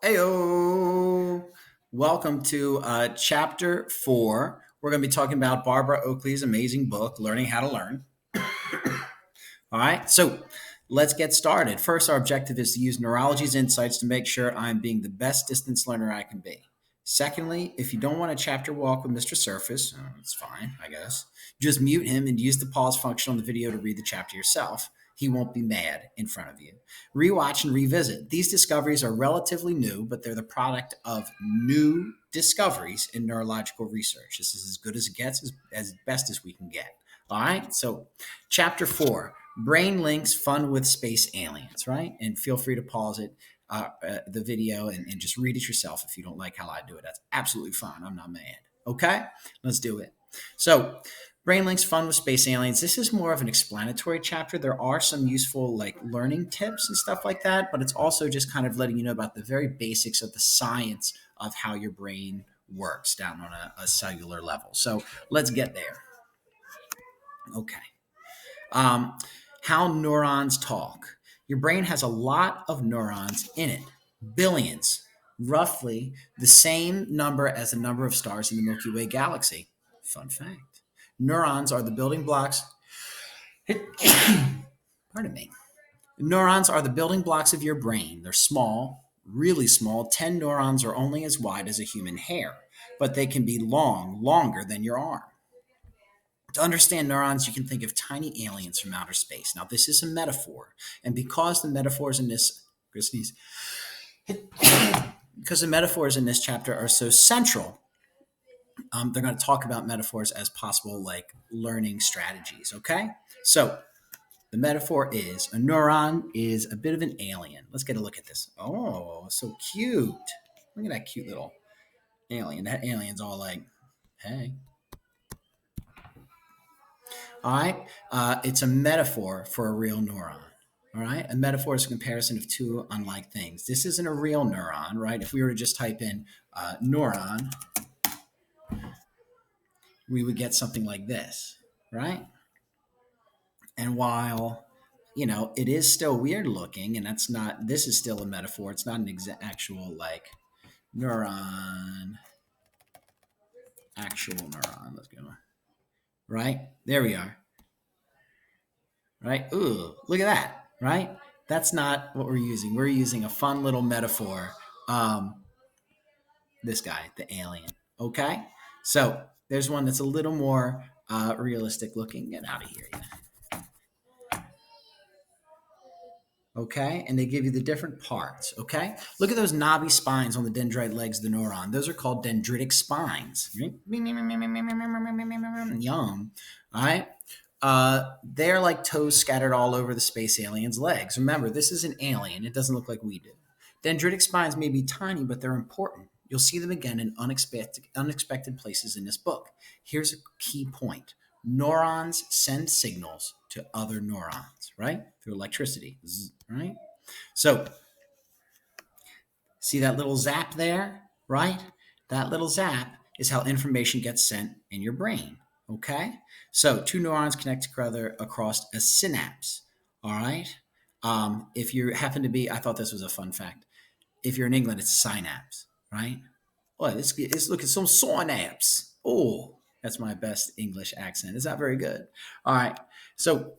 Heyo! Welcome to chapter 4. We're going to be talking about Barbara Oakley's amazing book, Learning How to Learn. All right, so let's get started. First, our objective is to use neurology's insights to make sure I'm being the best distance learner I can be. Secondly, if you don't want a chapter walk with Mr. Surface, it's fine, I guess. Just mute him and use the pause function on the video to read the chapter yourself. He won't be mad in front of you. Rewatch and revisit. These discoveries are relatively new, but they're the product of new discoveries in neurological research. This is as good as it gets, as best as we can get. All right, so chapter 4, brain links fun with space aliens, right? And feel free to pause it, the video, and just read it yourself if you don't like how I do it. That's absolutely fine. I'm not mad. Okay, let's do it. So brain links fun with space aliens. This is more of an explanatory chapter. There are some useful learning tips and stuff like that, but it's also just kind of letting you know about the very basics of the science of how your brain works down on a cellular level. So let's get there. Okay. How neurons talk. Your brain has a lot of neurons in it, billions, roughly the same number as the number of stars in the Milky Way galaxy. Fun fact. Neurons are the building blocks. Pardon me. Neurons are the building blocks of your brain. They're small, really small. 10 neurons are only as wide as a human hair, but they can be longer than your arm. To understand neurons, you can think of tiny aliens from outer space. Now, this is a metaphor, and because the metaphors in this chapter are so central, they're going to talk about metaphors as possible learning strategies. Okay, so the metaphor is a neuron is a bit of an alien. Let's get a look at this. Oh, so cute! Look at that cute little alien. That alien's all like, hey. All right. It's a metaphor for a real neuron. All right. A metaphor is a comparison of two unlike things. This isn't a real neuron, right? If we were to just type in neuron, we would get something like this, right? And while, it is still weird looking, and this is still a metaphor. It's not an actual neuron, actual neuron. Let's go. Right? There we are. Right? Ooh, look at that, right? That's not what we're using. We're using a fun little metaphor. This guy, the alien. Okay? So there's one that's a little more realistic looking. Get out of here. Okay? And they give you the different parts. Okay? Look at those knobby spines on the dendrite legs of the neuron. Those are called dendritic spines. Yum. All right? They're like toes scattered all over the space alien's legs. Remember, this is an alien. It doesn't look like we do. Dendritic spines may be tiny, but they're important. You'll see them again in unexpected places in this book. Here's a key point. Neurons send signals to other neurons, right? Through electricity, right? So, see that little zap there, right? That little zap is how information gets sent in your brain. Okay, so two neurons connect together across a synapse. All right. If you happen to be, I thought this was a fun fact. If you're in England, it's synapse, right? Oh, let's look at some synapse. Oh, that's my best English accent. It's not very good. All right. So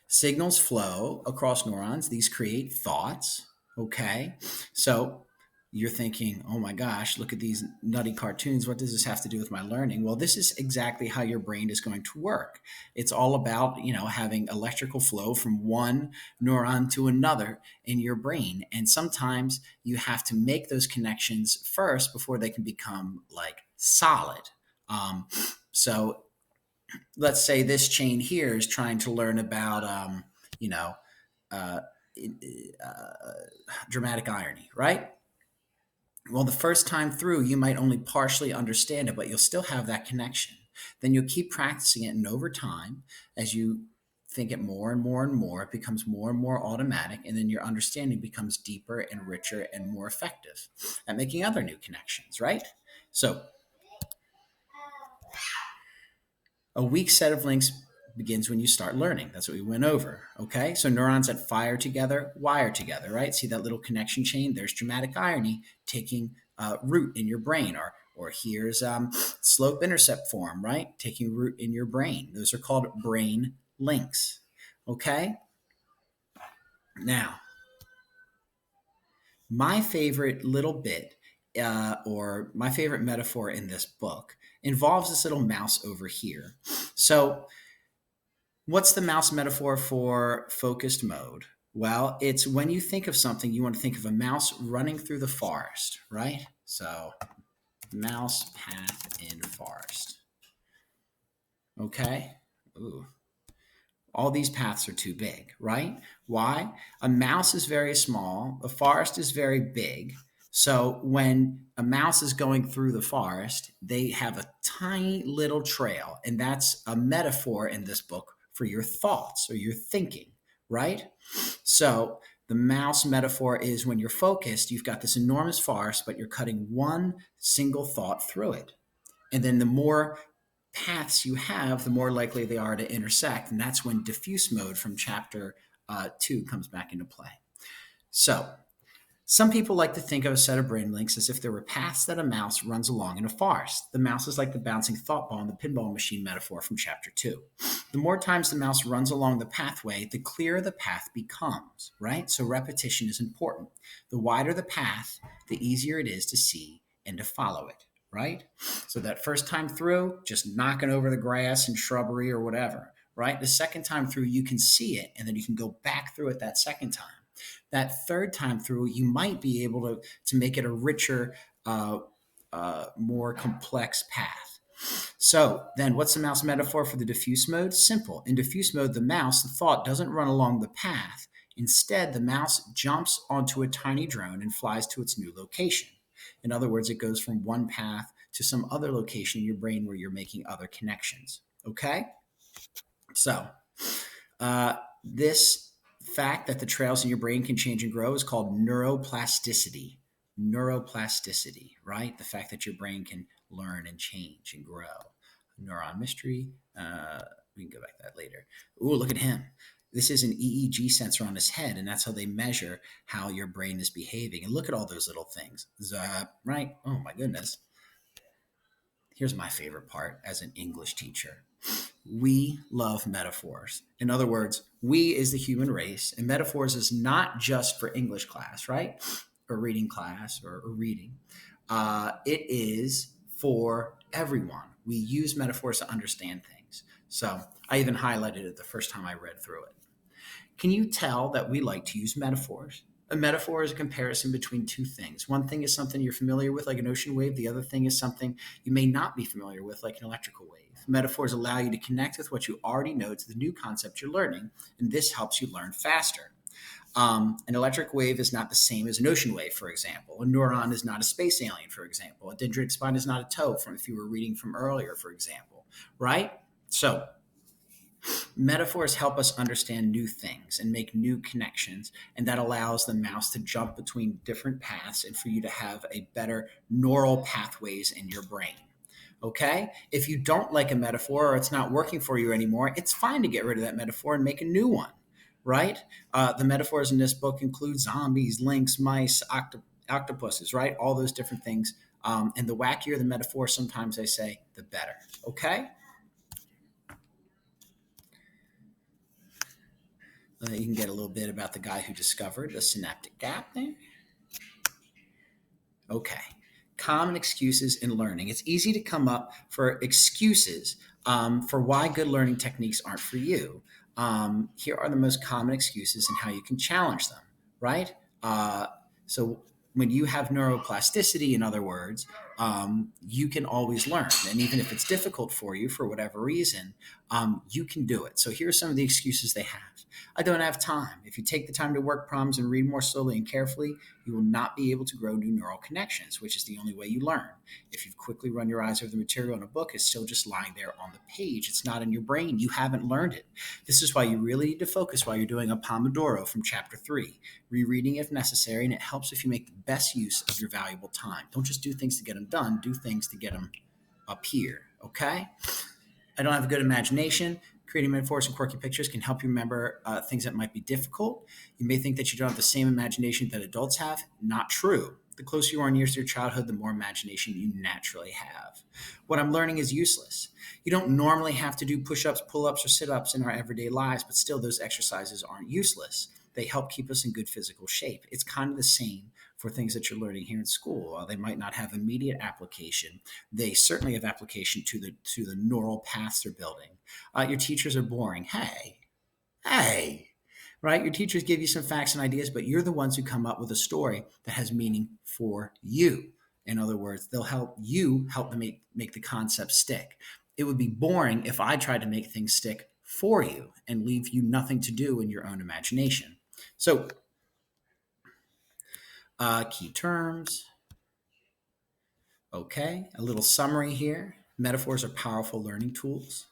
signals flow across neurons. These create thoughts. Okay. So you're thinking, oh my gosh, look at these nutty cartoons. What does this have to do with my learning? Well, this is exactly how your brain is going to work. It's all about, having electrical flow from one neuron to another in your brain. And sometimes you have to make those connections first before they can become solid. So let's say this chain here is trying to learn about, dramatic irony, right? Well, the first time through, you might only partially understand it, but you'll still have that connection. Then you'll keep practicing it, and over time, as you think it more and more and more, it becomes more and more automatic, and then your understanding becomes deeper and richer and more effective at making other new connections, right? So, a weak set of links begins when you start learning. That's what we went over. Okay. So neurons that fire together, wire together, right? See that little connection chain? There's dramatic irony taking root in your brain, or here's slope intercept form, right? Taking root in your brain. Those are called brain links. Okay. Now, my favorite little bit, or my favorite metaphor in this book, involves this little mouse over here. So, what's the mouse metaphor for focused mode? Well, it's when you think of something, you want to think of a mouse running through the forest, right? So, mouse path in forest. Okay. Ooh. All these paths are too big, right? Why? A mouse is very small, a forest is very big. So when a mouse is going through the forest, they have a tiny little trail. And that's a metaphor in this book for your thoughts or your thinking, right? So the mouse metaphor is when you're focused, you've got this enormous forest, but you're cutting one single thought through it. And then the more paths you have, the more likely they are to intersect. And that's when diffuse mode from chapter 2 comes back into play. So some people like to think of a set of brain links as if there were paths that a mouse runs along in a forest. The mouse is like the bouncing thought ball in the pinball machine metaphor from chapter 2. The more times the mouse runs along the pathway, the clearer the path becomes, right? So repetition is important. The wider the path, the easier it is to see and to follow it, right? So that first time through, just knocking over the grass and shrubbery or whatever, right? The second time through, you can see it, and then you can go back through it that second time. That third time through, you might be able to make it a richer, more complex path. So then what's the mouse metaphor for the diffuse mode? Simple. In diffuse mode, the mouse, the thought, doesn't run along the path. Instead, the mouse jumps onto a tiny drone and flies to its new location. In other words, it goes from one path to some other location in your brain where you're making other connections. Okay? So this fact that the trails in your brain can change and grow is called neuroplasticity. Neuroplasticity, right? The fact that your brain can learn and change and grow. Neuron mystery. We can go back to that later. Ooh, look at him. This is an EEG sensor on his head, and that's how they measure how your brain is behaving. And look at all those little things. Zap, right? Oh, my goodness. Here's my favorite part as an English teacher. We love metaphors. In other words, we is the human race, and metaphors is not just for English class, right? Or reading class or reading. It is for everyone. We use metaphors to understand things. So I even highlighted it the first time I read through it. Can you tell that we like to use metaphors? A metaphor is a comparison between two things. One thing is something you're familiar with, like an ocean wave. The other thing is something you may not be familiar with, like an electrical wave. Metaphors allow you to connect with what you already know to the new concept you're learning, and this helps you learn faster. An electric wave is not the same as an ocean wave, for example. A neuron is not a space alien, for example. A dendritic spine is not a toe, from if you were reading from earlier, for example, right? So metaphors help us understand new things and make new connections, and that allows the mouse to jump between different paths and for you to have a better neural pathways in your brain. Okay? If you don't like a metaphor or it's not working for you anymore, it's fine to get rid of that metaphor and make a new one, right? The metaphors in this book include zombies, lynx, mice, octopuses, right? All those different things. And the wackier the metaphor, sometimes I say, the better. Okay? You can get a little bit about the guy who discovered the synaptic gap there. Okay. Common excuses in learning. It's easy to come up for excuses for why good learning techniques aren't for you. Here are the most common excuses and how you can challenge them, right? So when you have neuroplasticity, in other words, you can always learn. And even if it's difficult for you for whatever reason, you can do it. So here are some of the excuses they have. I don't have time. If you take the time to work problems and read more slowly and carefully, you will not be able to grow new neural connections, which is the only way you learn. If you quickly run your eyes over the material in a book, it's still just lying there on the page. It's not in your brain. You haven't learned it. This is why you really need to focus while you're doing a Pomodoro from chapter 3. Rereading if necessary, and it helps if you make the best use of your valuable time. Don't just do things to get them done. Do things to get them up here, okay? I don't have a good imagination. Creating metaphors and quirky pictures can help you remember things that might be difficult. You may think that you don't have the same imagination that adults have. Not true. The closer you are in years to your childhood, the more imagination you naturally have. What I'm learning is useless. You don't normally have to do push-ups, pull-ups, or sit-ups in our everyday lives, but still those exercises aren't useless. They help keep us in good physical shape. It's kind of the same for things that you're learning here in school. While they might not have immediate application, they certainly have application to the neural paths they're building. Your teachers are boring. Hey, right? Your teachers give you some facts and ideas, but you're the ones who come up with a story that has meaning for you. In other words, they'll help them make the concept stick. It would be boring if I tried to make things stick for you and leave you nothing to do in your own imagination. So, key terms. Okay, a little summary here. Metaphors are powerful learning tools,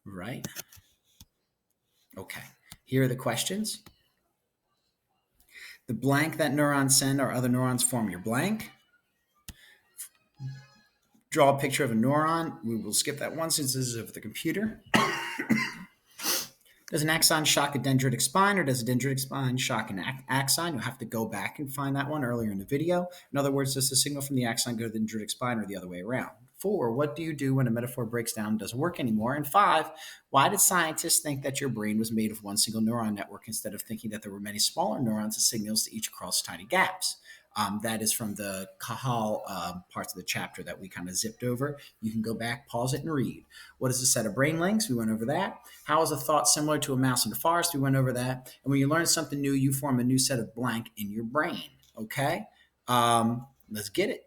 right? Okay, here are the questions. The blank that neurons send or other neurons form your blank. Draw a picture of a neuron. We will skip that one since this is of the computer. Does an axon shock a dendritic spine, or does a dendritic spine shock an axon? You'll have to go back and find that one earlier in the video. In other words, does the signal from the axon go to the dendritic spine or the other way around? 4, what do you do when a metaphor breaks down and doesn't work anymore? And 5, why did scientists think that your brain was made of one single neuron network instead of thinking that there were many smaller neurons and signals to each cross tiny gaps? That is from the Kahal parts of the chapter that we kind of zipped over. You can go back, pause it, and read. What is a set of brain links? We went over that. How is a thought similar to a mouse in the forest? We went over that. And when you learn something new, you form a new set of blank in your brain. Okay? Let's get it.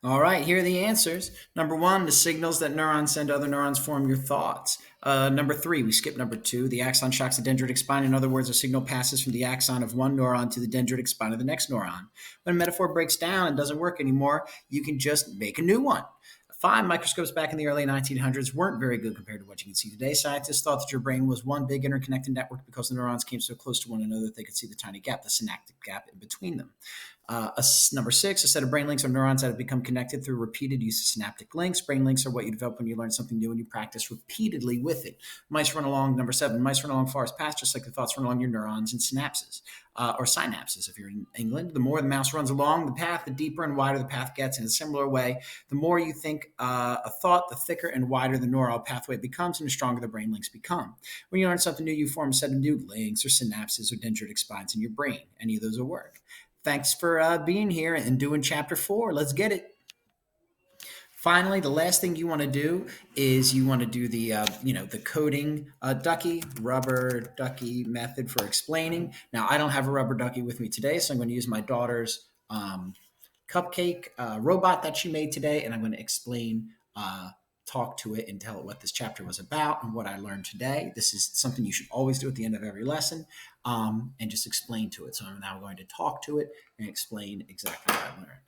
All right, here are the answers. Number 1, the signals that neurons send to other neurons form your thoughts. Number 3, we skipped number 2. The axon shocks the dendritic spine. In other words, a signal passes from the axon of one neuron to the dendritic spine of the next neuron. When a metaphor breaks down and doesn't work anymore, you can just make a new one. 5, microscopes back in the early 1900s weren't very good compared to what you can see today. Scientists thought that your brain was one big interconnected network because the neurons came so close to one another that they could see the tiny gap, the synaptic gap in between them. Number 6, a set of brain links are neurons that have become connected through repeated use of synaptic links. Brain links are what you develop when you learn something new and you practice repeatedly with it. Mice run along, number 7, mice run along forest paths just like the thoughts run along your neurons and synapses, or synapses if you're in England. The more the mouse runs along the path, the deeper and wider the path gets. In a similar way, the more you think a thought, the thicker and wider the neural pathway becomes and the stronger the brain links become. When you learn something new, you form a set of new links or synapses or dendritic spines in your brain. Any of those will work. Thanks for being here and doing chapter 4. Let's get it. Finally, the last thing you want to do is you want to do the, the coding ducky, rubber ducky method for explaining. Now, I don't have a rubber ducky with me today, so I'm going to use my daughter's cupcake robot that she made today, and I'm going to explain, talk to it and tell it what this chapter was about and what I learned today. This is something you should always do at the end of every lesson, and just explain to it. So I'm now going to talk to it and explain exactly what I learned.